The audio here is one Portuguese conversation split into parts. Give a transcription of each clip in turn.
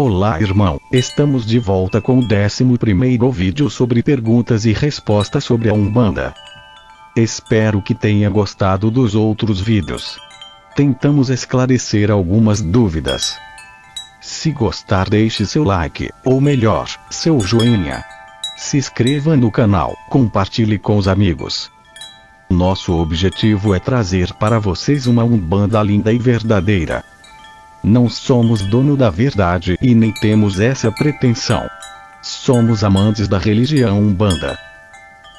Olá irmão, estamos de volta com o 11º vídeo sobre perguntas e respostas sobre a Umbanda. Espero que tenha gostado dos outros vídeos. Tentamos esclarecer algumas dúvidas. Se gostar, deixe seu like, ou melhor, seu joinha. Se inscreva no canal, compartilhe com os amigos. Nosso objetivo é trazer para vocês uma Umbanda linda e verdadeira. Não somos dono da verdade e nem temos essa pretensão. Somos amantes da religião Umbanda.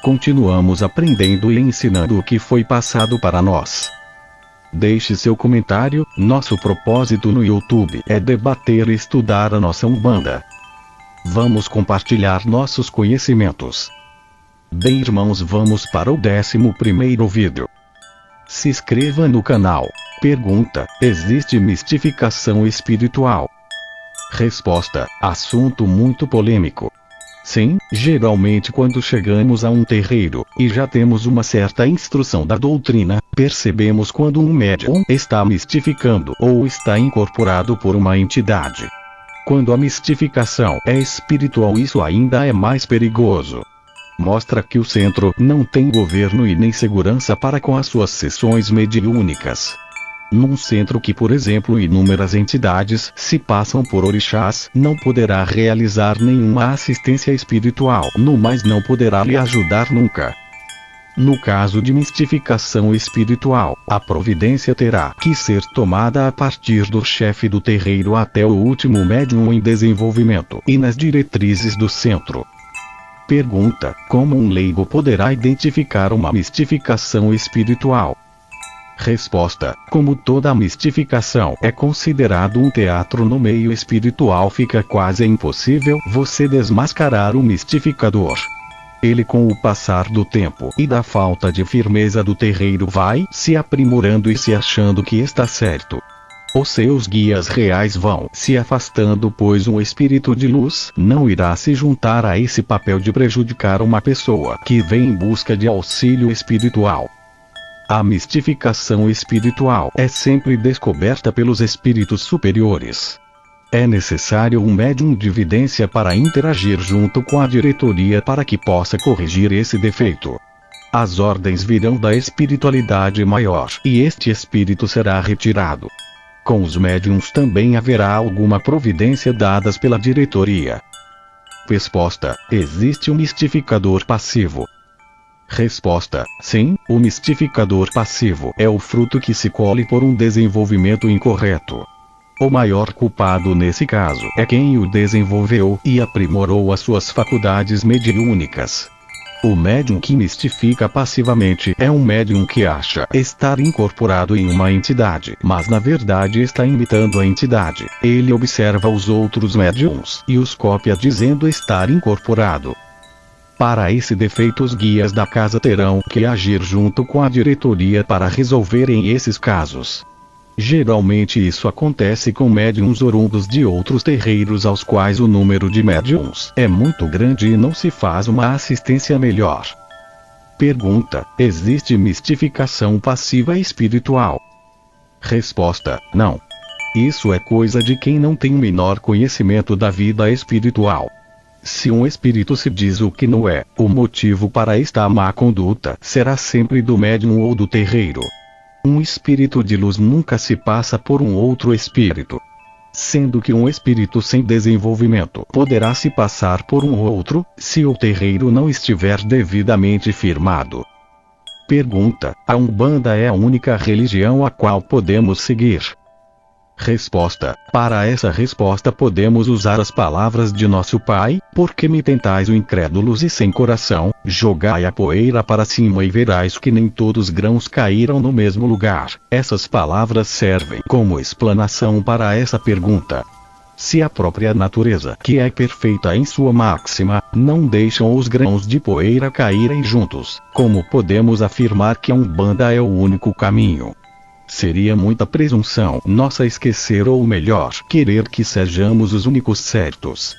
Continuamos aprendendo e ensinando o que foi passado para nós. Deixe seu comentário, nosso propósito no YouTube é debater e estudar a nossa Umbanda. Vamos compartilhar nossos conhecimentos. Bem irmãos, vamos para o 11º vídeo. Se inscreva no canal. Pergunta: existe mistificação espiritual? Resposta: assunto muito polêmico. Sim, geralmente quando chegamos a um terreiro, e já temos uma certa instrução da doutrina, percebemos quando um médium está mistificando ou está incorporado por uma entidade. Quando a mistificação é espiritual, isso ainda é mais perigoso. Mostra que o centro não tem governo e nem segurança para com as suas sessões mediúnicas. Num centro que, por exemplo, inúmeras entidades se passam por orixás, não poderá realizar nenhuma assistência espiritual, no mais não poderá lhe ajudar nunca. No caso de mistificação espiritual, a providência terá que ser tomada a partir do chefe do terreiro até o último médium em desenvolvimento e nas diretrizes do centro. Pergunta: como um leigo poderá identificar uma mistificação espiritual? Resposta: como toda mistificação é considerado um teatro no meio espiritual, fica quase impossível você desmascarar o mistificador. Ele, com o passar do tempo e da falta de firmeza do terreiro, vai se aprimorando e se achando que está certo. Os seus guias reais vão se afastando, pois um espírito de luz não irá se juntar a esse papel de prejudicar uma pessoa que vem em busca de auxílio espiritual. A mistificação espiritual é sempre descoberta pelos espíritos superiores. É necessário um médium de vidência para interagir junto com a diretoria para que possa corrigir esse defeito. As ordens virão da espiritualidade maior e este espírito será retirado. Com os médiums também haverá alguma providência dadas pela diretoria. Resposta: existe um mistificador passivo. Resposta: sim, o mistificador passivo é o fruto que se colhe por um desenvolvimento incorreto. O maior culpado nesse caso é quem o desenvolveu e aprimorou as suas faculdades mediúnicas. O médium que mistifica passivamente é um médium que acha estar incorporado em uma entidade, mas na verdade está imitando a entidade. Ele observa os outros médiums e os copia dizendo estar incorporado. Para esse defeito, os guias da casa terão que agir junto com a diretoria para resolverem esses casos. Geralmente isso acontece com médiums oriundos de outros terreiros aos quais o número de médiums é muito grande e não se faz uma assistência melhor. Pergunta: existe mistificação passiva espiritual? Resposta: não. Isso é coisa de quem não tem o menor conhecimento da vida espiritual. Se um espírito se diz o que não é, o motivo para esta má conduta será sempre do médium ou do terreiro. Um espírito de luz nunca se passa por um outro espírito. Sendo que um espírito sem desenvolvimento poderá se passar por um outro, se o terreiro não estiver devidamente firmado. Pergunta: a Umbanda é a única religião a qual podemos seguir? Resposta: para essa resposta podemos usar as palavras de nosso Pai: porque me tentais, o incrédulos e sem coração, jogai a poeira para cima e verás que nem todos os grãos caíram no mesmo lugar. Essas palavras servem como explanação para essa pergunta. Se a própria natureza, que é perfeita em sua máxima, não deixam os grãos de poeira caírem juntos, como podemos afirmar que a Umbanda é o único caminho? Seria muita presunção nossa esquecer, ou melhor, querer que sejamos os únicos certos.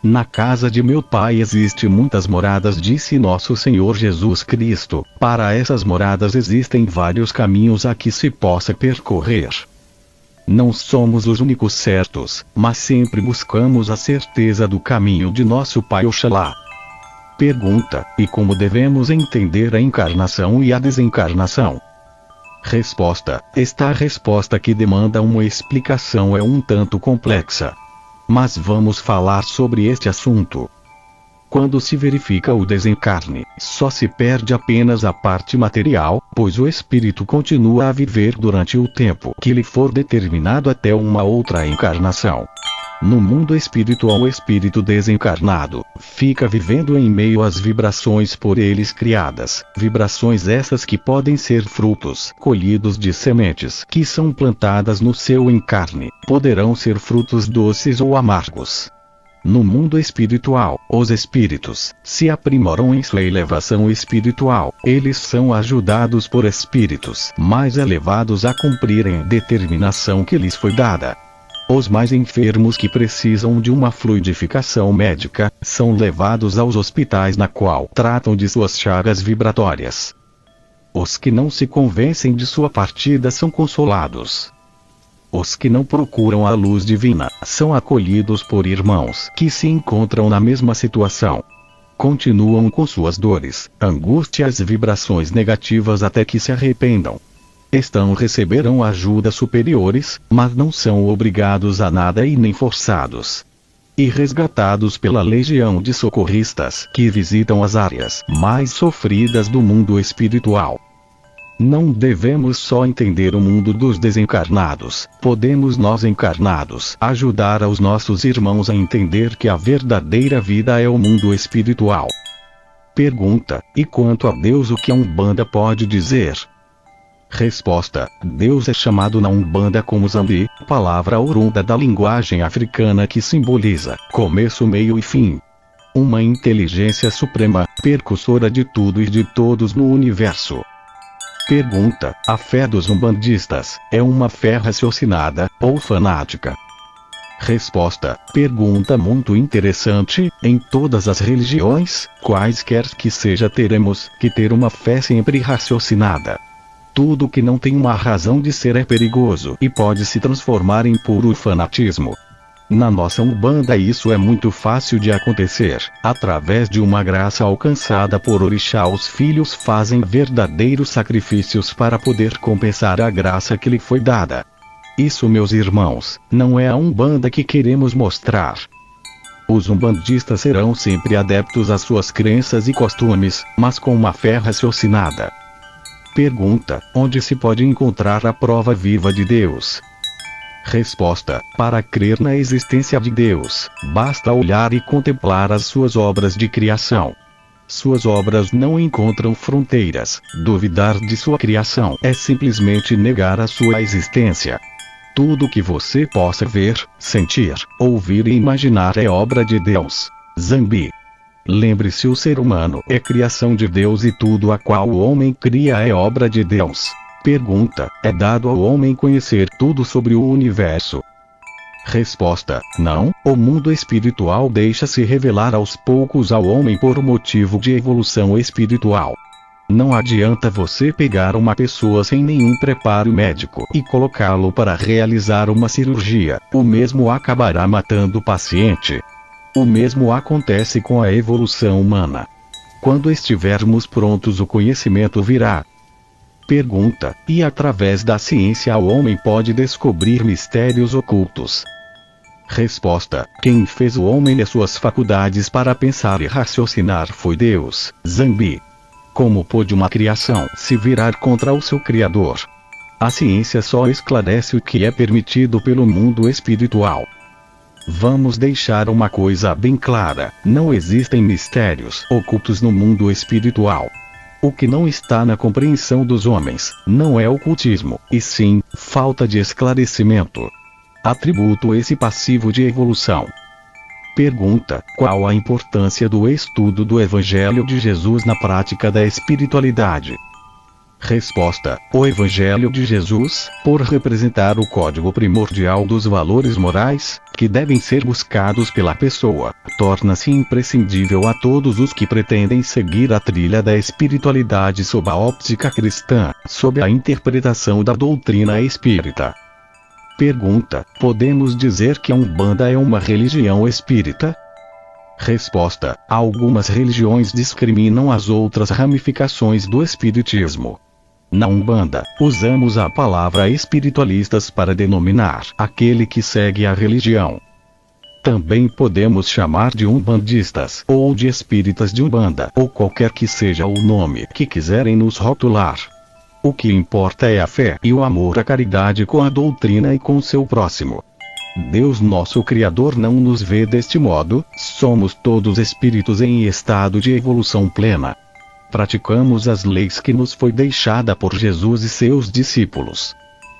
Na casa de meu Pai existem muitas moradas, disse nosso Senhor Jesus Cristo. Para essas moradas existem vários caminhos a que se possa percorrer. Não somos os únicos certos, mas sempre buscamos a certeza do caminho de nosso Pai Oxalá. Pergunta: e como devemos entender a encarnação e a desencarnação? Resposta: esta resposta que demanda uma explicação é um tanto complexa. Mas vamos falar sobre este assunto. Quando se verifica o desencarne, só se perde apenas a parte material, pois o espírito continua a viver durante o tempo que lhe for determinado até uma outra encarnação. No mundo espiritual, o espírito desencarnado fica vivendo em meio às vibrações por eles criadas, vibrações essas que podem ser frutos colhidos de sementes que são plantadas no seu encarne, poderão ser frutos doces ou amargos. No mundo espiritual, os espíritos se aprimoram em sua elevação espiritual. Eles são ajudados por espíritos mais elevados a cumprirem a determinação que lhes foi dada. Os mais enfermos que precisam de uma fluidificação médica são levados aos hospitais na qual tratam de suas chagas vibratórias. Os que não se convencem de sua partida são consolados. Os que não procuram a luz divina são acolhidos por irmãos que se encontram na mesma situação. Continuam com suas dores, angústias e vibrações negativas até que se arrependam. Receberão ajuda superiores, mas não são obrigados a nada e nem forçados. E resgatados pela legião de socorristas que visitam as áreas mais sofridas do mundo espiritual. Não devemos só entender o mundo dos desencarnados, podemos nós encarnados ajudar aos nossos irmãos a entender que a verdadeira vida é o mundo espiritual. Pergunta: e quanto a Deus, o que a Umbanda pode dizer? Resposta: Deus é chamado na Umbanda como Zambi, palavra oriunda da linguagem africana que simboliza começo, meio e fim. Uma inteligência suprema, percussora de tudo e de todos no universo. Pergunta: a fé dos umbandistas é uma fé raciocinada ou fanática? Resposta: pergunta muito interessante. Em todas as religiões, quaisquer que seja, teremos que ter uma fé sempre raciocinada. Tudo que não tem uma razão de ser é perigoso e pode se transformar em puro fanatismo. Na nossa Umbanda isso é muito fácil de acontecer. Através de uma graça alcançada por Orixá, os filhos fazem verdadeiros sacrifícios para poder compensar a graça que lhe foi dada. Isso, meus irmãos, não é a Umbanda que queremos mostrar. Os umbandistas serão sempre adeptos às suas crenças e costumes, mas com uma fé raciocinada. Pergunta: onde se pode encontrar a prova viva de Deus? Resposta: para crer na existência de Deus, basta olhar e contemplar as suas obras de criação. Suas obras não encontram fronteiras. Duvidar de sua criação é simplesmente negar a sua existência. Tudo que você possa ver, sentir, ouvir e imaginar é obra de Deus. Zambi. Lembre-se, o ser humano é criação de Deus e tudo a qual o homem cria é obra de Deus. Pergunta: é dado ao homem conhecer tudo sobre o universo? Resposta: não, o mundo espiritual deixa-se revelar aos poucos ao homem por motivo de evolução espiritual. Não adianta você pegar uma pessoa sem nenhum preparo médico e colocá-lo para realizar uma cirurgia, o mesmo acabará matando o paciente. O mesmo acontece com a evolução humana. Quando estivermos prontos, o conhecimento virá. Pergunta: e através da ciência o homem pode descobrir mistérios ocultos? Resposta: quem fez o homem e suas faculdades para pensar e raciocinar foi Deus. Zambi. Como pôde uma criação se virar contra o seu Criador? A ciência só esclarece o que é permitido pelo mundo espiritual. Vamos deixar uma coisa bem clara: não existem mistérios ocultos no mundo espiritual. O que não está na compreensão dos homens não é ocultismo, e sim falta de esclarecimento. Atributo esse passivo de evolução. Pergunta: qual a importância do estudo do Evangelho de Jesus na prática da espiritualidade? Resposta: o Evangelho de Jesus, por representar o código primordial dos valores morais, que devem ser buscados pela pessoa, torna-se imprescindível a todos os que pretendem seguir a trilha da espiritualidade sob a óptica cristã, sob a interpretação da doutrina espírita. Pergunta: podemos dizer que a Umbanda é uma religião espírita? Resposta: algumas religiões discriminam as outras ramificações do espiritismo. Na Umbanda, usamos a palavra espiritualistas para denominar aquele que segue a religião. Também podemos chamar de umbandistas ou de espíritas de Umbanda ou qualquer que seja o nome que quiserem nos rotular. O que importa é a fé e o amor à caridade com a doutrina e com seu próximo. Deus nosso Criador não nos vê deste modo, somos todos espíritos em estado de evolução plena. Praticamos as leis que nos foi deixada por Jesus e seus discípulos.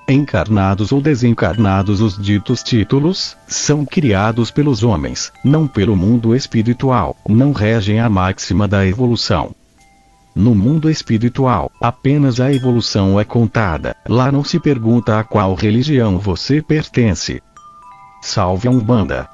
Encarnados ou desencarnados, os ditos títulos são criados pelos homens, não pelo mundo espiritual, não regem a máxima da evolução. No mundo espiritual, apenas a evolução é contada, lá não se pergunta a qual religião você pertence. Salve a Umbanda!